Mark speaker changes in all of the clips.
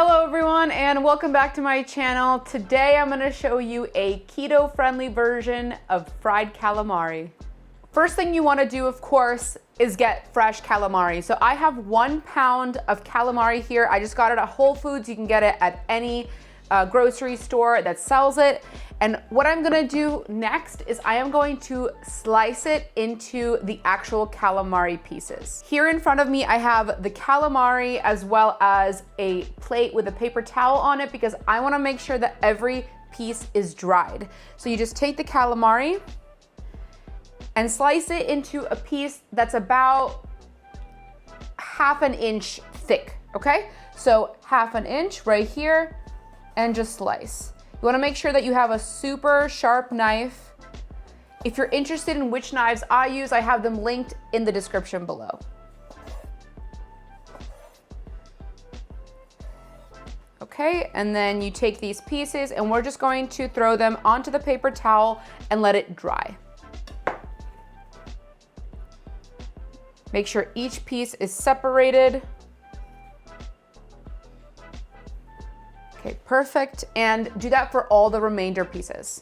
Speaker 1: Hello everyone and welcome back to my channel. Today I'm going to show you a keto-friendly version of fried calamari. First thing you want to do, of course, is get fresh calamari. So I have 1 pound of calamari here. I just got it at Whole Foods. You can get it at any grocery store that sells it. And what I'm gonna do next is I am going to slice it into the actual calamari pieces. Here in front of me, I have the calamari as well as a plate with a paper towel on it because I wanna make sure that every piece is dried. So you just take the calamari and slice it into a piece that's about 1/2 inch thick, okay? So 1/2 inch right here and just slice. You wanna make sure that you have a super sharp knife. If you're interested in which knives I use, I have them linked in the description below. Okay, and then you take these pieces and we're just going to throw them onto the paper towel and let it dry. Make sure each piece is separated. Okay, perfect, and do that for all the remainder pieces.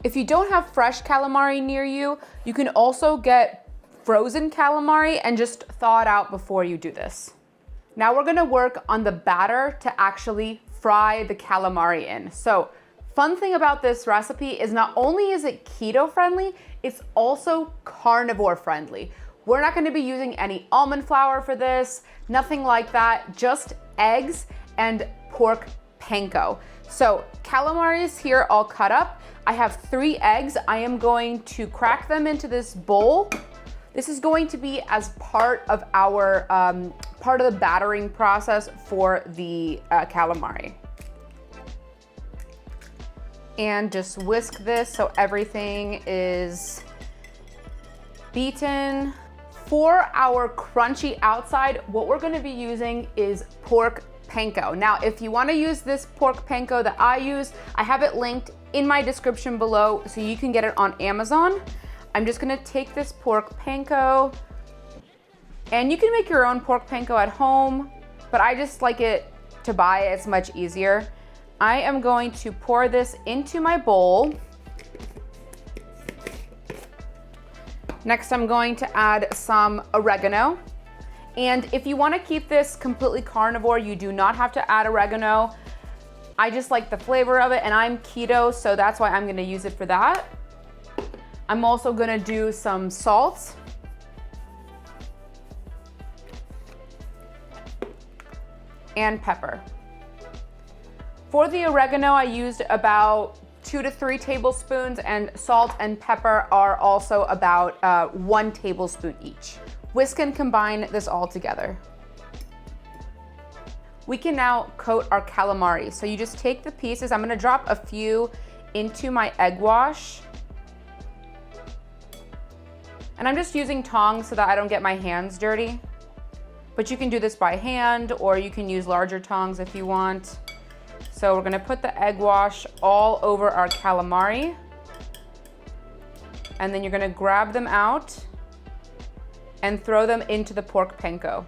Speaker 1: If you don't have fresh calamari near you, you can also get frozen calamari and just thaw it out before you do this. Now we're gonna work on the batter to actually fry the calamari in. So, fun thing about this recipe is not only is it keto friendly, it's also carnivore friendly. We're not gonna be using any almond flour for this, nothing like that, just eggs and pork Panko. So calamari is here all cut up. I have 3 eggs. I am going to crack them into this bowl. This is going to be as part of our part of the battering process for the calamari. And just whisk this so everything is beaten. For our crunchy outside, what we're gonna be using is pork Panko. Now, if you want to use this pork Panko that I use, I have it linked in my description below so you can get it on Amazon. I'm just gonna take this pork Panko, and you can make your own pork Panko at home, but I just like it to buy it. It's much easier. I am going to pour this into my bowl. Next, I'm going to add some oregano. And if you wanna keep this completely carnivore, you do not have to add oregano. I just like the flavor of it, and I'm keto, so that's why I'm gonna use it for that. I'm also gonna do some salt. And pepper. For the oregano, I used about 2 to 3 tablespoons, and salt and pepper are also about 1 tablespoon each. Whisk and combine this all together. We can now coat our calamari. So you just take the pieces. I'm gonna drop a few into my egg wash. And I'm just using tongs so that I don't get my hands dirty. But you can do this by hand, or you can use larger tongs if you want. So we're gonna put the egg wash all over our calamari. And then you're gonna grab them out and throw them into the pork Panko.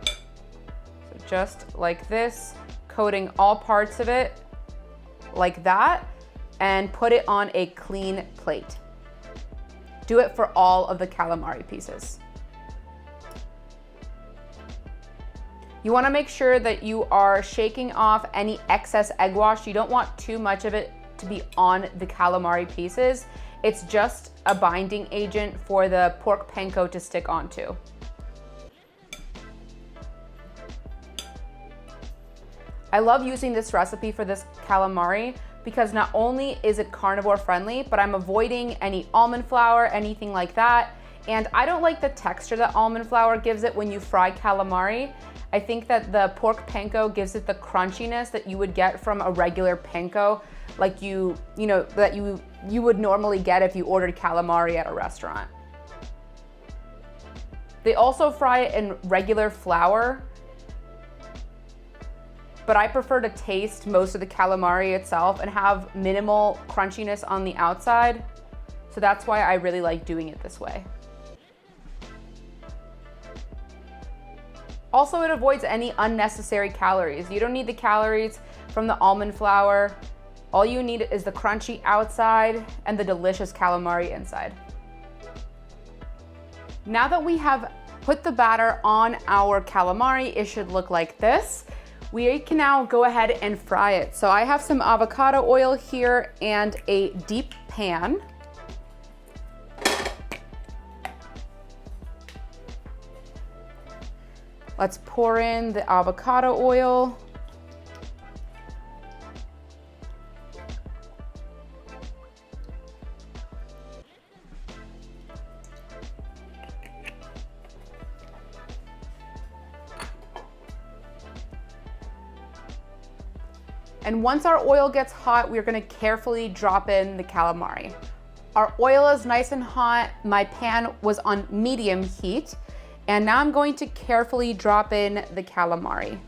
Speaker 1: So just like this, coating all parts of it like that, and put it on a clean plate. Do it for all of the calamari pieces. You wanna make sure that you are shaking off any excess egg wash. You don't want too much of it to be on the calamari pieces. It's just a binding agent for the pork Panko to stick onto. I love using this recipe for this calamari because not only is it carnivore friendly, but I'm avoiding any almond flour, anything like that. And I don't like the texture that almond flour gives it when you fry calamari. I think that the pork Panko gives it the crunchiness that you would get from a regular Panko, like you would normally get if you ordered calamari at a restaurant. They also fry it in regular flour, but I prefer to taste most of the calamari itself and have minimal crunchiness on the outside. So that's why I really like doing it this way. Also, it avoids any unnecessary calories. You don't need the calories from the almond flour. All you need is the crunchy outside and the delicious calamari inside. Now that we have put the batter on our calamari, it should look like this. We can now go ahead and fry it. So I have some avocado oil here and a deep pan. Let's pour in the avocado oil. And once our oil gets hot, we're gonna carefully drop in the calamari. Our oil is nice and hot. My pan was on medium heat. And now I'm going to carefully drop in the calamari.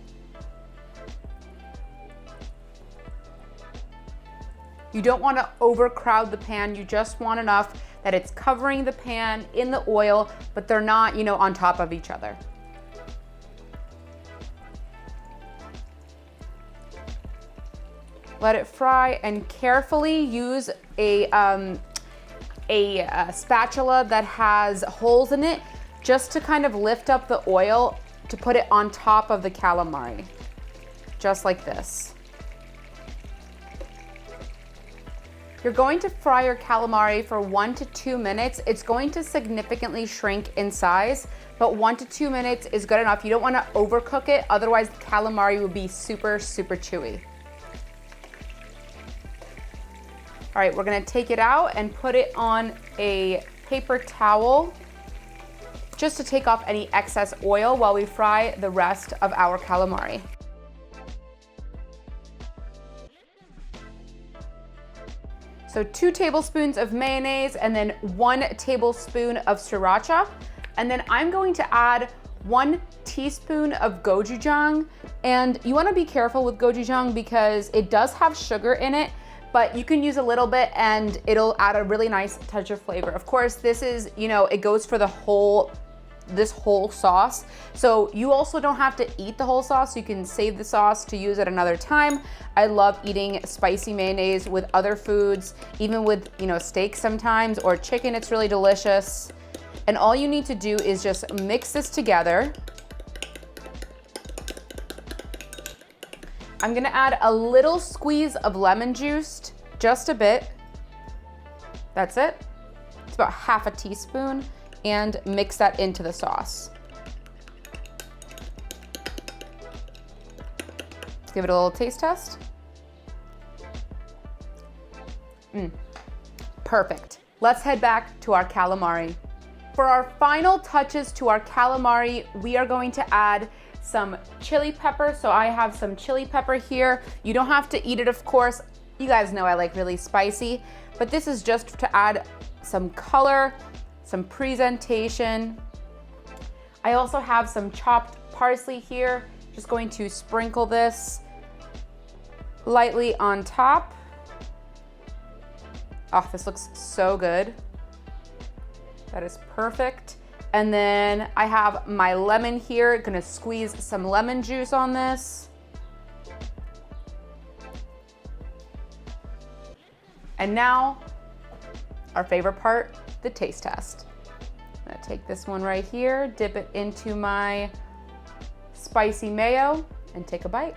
Speaker 1: You don't want to overcrowd the pan. You just want enough that it's covering the pan in the oil, but they're not, on top of each other. Let it fry and carefully use a spatula that has holes in it just to kind of lift up the oil to put it on top of the calamari, just like this. You're going to fry your calamari for 1 to 2 minutes. It's going to significantly shrink in size, but 1 to 2 minutes is good enough. You don't want to overcook it, otherwise the calamari will be super, super chewy. All right, we're gonna take it out and put it on a paper towel just to take off any excess oil while we fry the rest of our calamari. So 2 tablespoons of mayonnaise and then 1 tablespoon of sriracha. And then I'm going to add 1 teaspoon of gochujang. And you wanna be careful with gochujang because it does have sugar in it, but you can use a little bit and it'll add a really nice touch of flavor. Of course, this is, it goes for this whole sauce. So you also don't have to eat the whole sauce. You can save the sauce to use at another time. I love eating spicy mayonnaise with other foods, even with, steak sometimes or chicken. It's really delicious. And all you need to do is just mix this together. I'm gonna add a little squeeze of lemon juice, just a bit. That's it. It's about half a teaspoon, and mix that into the sauce. Let's give it a little taste test. Perfect. Let's head back to our calamari. For our final touches to our calamari, we are going to add some chili pepper. So I have some chili pepper here. You don't have to eat it, of course. You guys know I like really spicy, but this is just to add some color, some presentation. I also have some chopped parsley here. Just going to sprinkle this lightly on top. Oh, this looks so good. That is perfect. And then I have my lemon here. Gonna squeeze some lemon juice on this. And now, our favorite part, the taste test. I'm gonna take this one right here, dip it into my spicy mayo, and take a bite.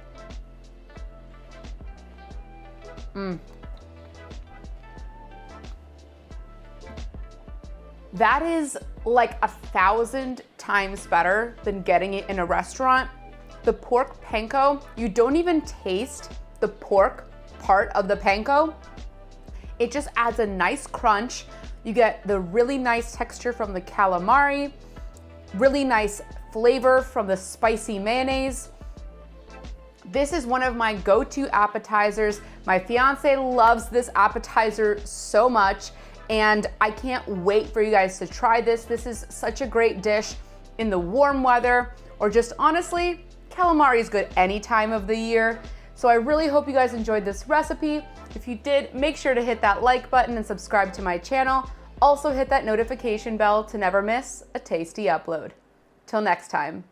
Speaker 1: That is like 1,000 times better than getting it in a restaurant. The pork panko, you don't even taste the pork part of the panko. It just adds a nice crunch. You get the really nice texture from the calamari, really nice flavor from the spicy mayonnaise. This is one of my go-to appetizers. My fiance loves this appetizer so much, and I can't wait for you guys to try this. This is such a great dish in the warm weather, or just honestly, calamari is good any time of the year. So I really hope you guys enjoyed this recipe. If you did, make sure to hit that like button and subscribe to my channel. Also hit that notification bell to never miss a tasty upload. Till next time.